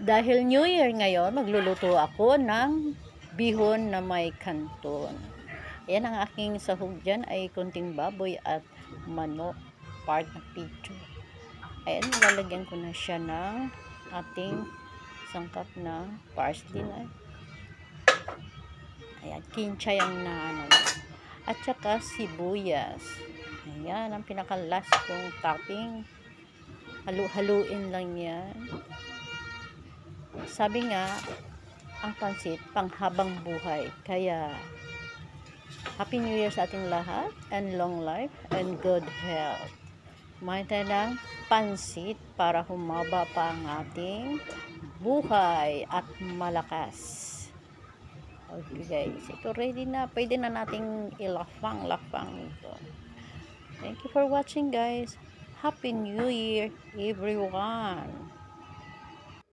Dahil New Year ngayon, magluluto ako ng bihon na may kanton. Ayan, ang aking sahog dyan ay kunting baboy at manok, part ng picture. Ayan, lalagyan ko na siya ng ating sangkap na parsley na. Ayan, kinchay ang naano. At saka sibuyas. Ayan, ang pinaka-last kong topping. Halu-haluin lang yan. Sabi nga, ang pansit, panghabang buhay. Kaya, Happy New Year sa ating lahat, and long life, and good health. Kumain tayo ng pansit para humaba pa ang ating buhay at malakas. Okay guys, ito ready na. Pwede na nating ilafang-lafang ito. Thank you for watching guys. Happy New Year everyone.